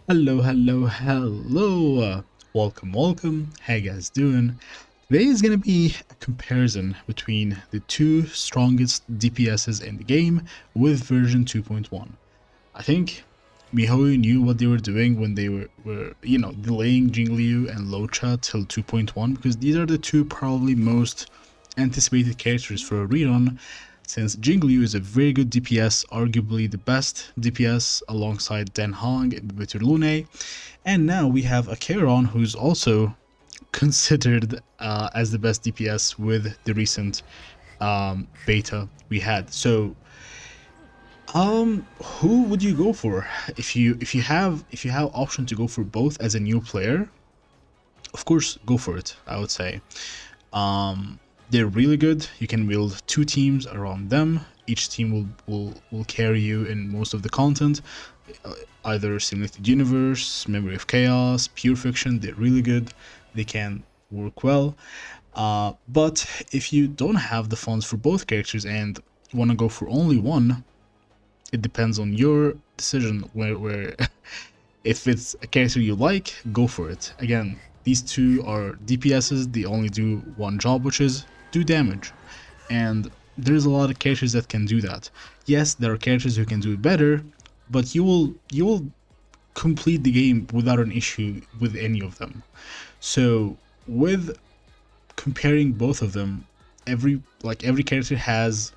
Hello. Welcome. How you guys doing? Today is gonna be a comparison between the two strongest DPSs in the game with version 2.1. I think Mihoyo knew what they were doing when they were delaying Jingliu and Locha till 2.1 because these are the two probably most anticipated characters for a rerun, since Jingliu is a very good DPS, arguably the best DPS alongside Den Hong and Bitter Lune, and now we have ACHERON, who's also considered as the best DPS with the recent beta we had. So who would you go for if you have option to go for both as a new player? Of course, go for it. I would say they're really good. You can build two teams around them. Each team will carry you in most of the content, either Simulated Universe, Memory of Chaos, Pure Fiction. They're really good. They can work well. But if you don't have the funds for both characters and want to go for only one, it depends on your decision where if it's a character you like, go for it. Again, these two are DPSs. They only do one job, which is do damage, and there's a lot of characters that can do that. Yes, there are characters who can do it better, but you will complete the game without an issue with any of them. So with comparing both of them, every character has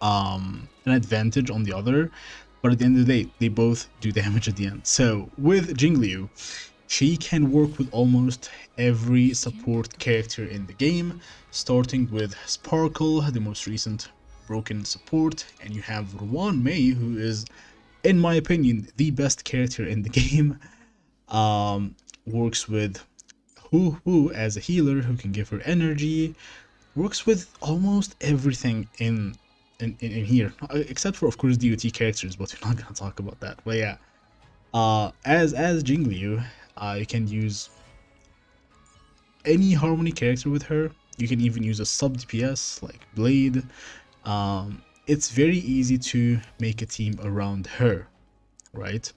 an advantage on the other, but at the end of the day, they both do damage at the end. So with Jingliu, she can work with almost every support character in the game, starting with Sparkle, the most recent broken support, and you have Ruan Mei, who is, in my opinion, the best character in the game. Works with Hu as a healer who can give her energy, works with almost everything in here, except for of course DOT characters, but we're not gonna talk about that. But yeah, as Jingliu, you can use any Harmony character with her. You can even use a sub DPS like Blade. It's very easy to make a team around her, right?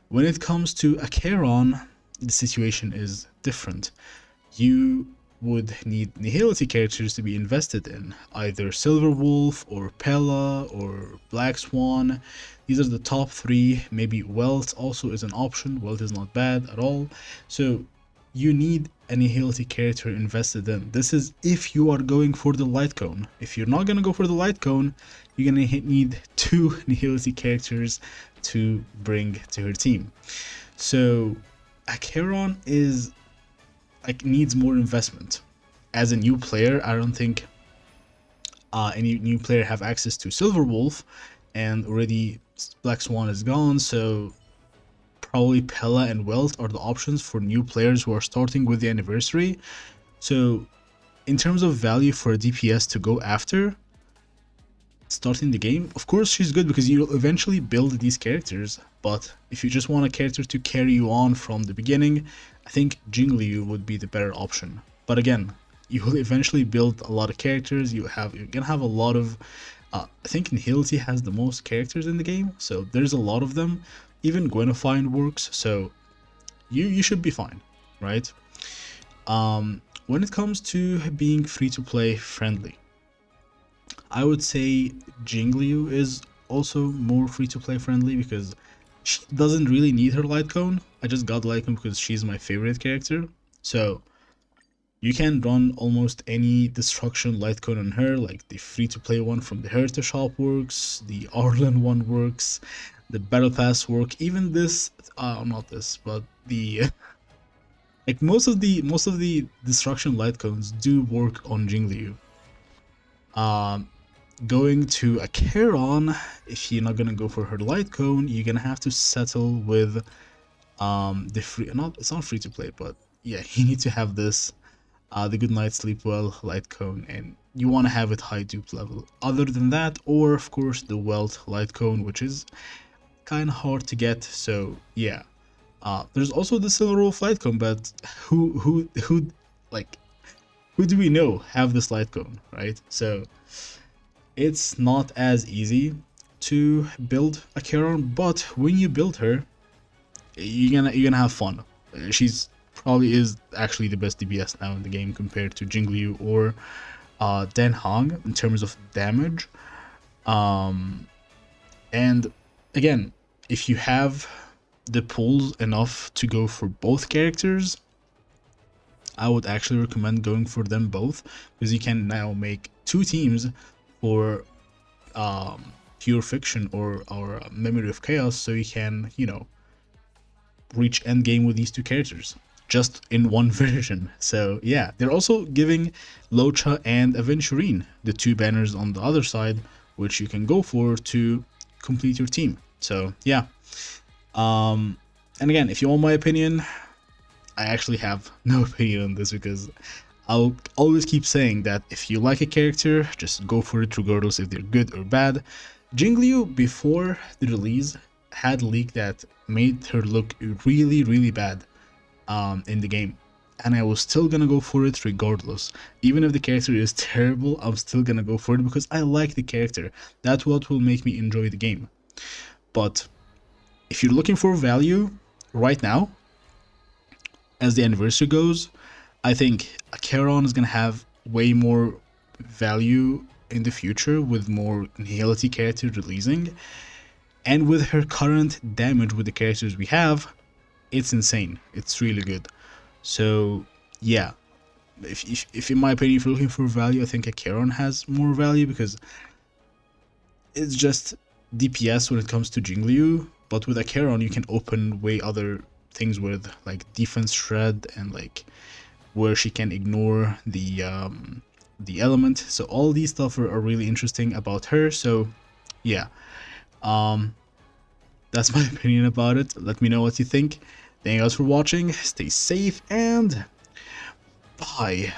When it comes to ACHERON, the situation is different. You would need Nihility characters to be invested in, either Silver Wolf or Pella or Black Swan. These are the top three. Maybe Welt also is an option. Welt is not bad at all. So you need a Nihility character invested in. This is if you are going for the Light Cone. If you're not gonna go for the Light Cone, you're gonna need two Nihility characters to bring to her team. So ACHERON is needs more investment. As a new player, I don't think any new player have access to Silver Wolf, and already Black Swan is gone, so probably Pella and Welt are the options for new players who are starting with the anniversary. So in terms of value for a DPS to go after starting the game, of course she's good because you'll eventually build these characters, but if you just want a character to carry you on from the beginning, I think Jingliu would be the better option. But again, you will eventually build a lot of characters. You're gonna have a lot of I think Nihility has the most characters in the game, so there's a lot of them. Even Gwenifine works, so you should be fine, right? When it comes to being free to play friendly, I would say Jingliu is also more free to play friendly because she doesn't really need her light cone. I just got light cone because she's my favorite character. So you can run almost any destruction light cone on her, like the free to play one from the Herta shop works, the Arlen one works, the battle pass work, even this not this, but the like most of the destruction light cones do work on Jingliu. Going to ACHERON, if you're not gonna go for her light cone, you're gonna have to settle with the free, not, it's not free to play, but yeah, you need to have this the Good Night Sleep Well light cone, and you want to have it high dupe level. Other than that, or of course the Welt light cone, which is kind of hard to get. So yeah, there's also the Silver Wolf light cone, but who like who do we know have this light cone, right? So it's not as easy to build ACHERON, but when you build her, you're gonna have fun. She's probably is actually the best DPS now in the game compared to Jingliu or Dan Hong in terms of damage. Um, and again, if you have the pulls enough to go for both characters, I would actually recommend going for them both, because you can now make two teams for Pure Fiction or Memory of Chaos, so you can, you know, reach endgame with these two characters just in one version. So yeah, they're also giving Locha and Aventurine, the two banners on the other side, which you can go for to complete your team. So yeah, and again, if you want my opinion, I actually have no opinion on this, because I'll always keep saying that if you like a character, just go for it regardless if they're good or bad. Jingliu, before the release, had a leak that made her look really bad in the game, and I was still gonna go for it regardless. Even if the character is terrible, I'm still gonna go for it because I like the character. That's what will make me enjoy the game. But if you're looking for value right now, as the anniversary goes, I think ACHERON is gonna have way more value in the future with more Nihility character releasing, and with her current damage with the characters we have, it's insane. It's really good. So yeah, if in my opinion, if you're looking for value, I think ACHERON has more value, because it's just DPS when it comes to Jingliu, but with ACHERON you can open way other things with, like defense shred, and like where she can ignore the element. So all these stuff are really interesting about her. So yeah, that's my opinion about it. Let me know what you think. Thank you guys for watching. Stay safe and bye.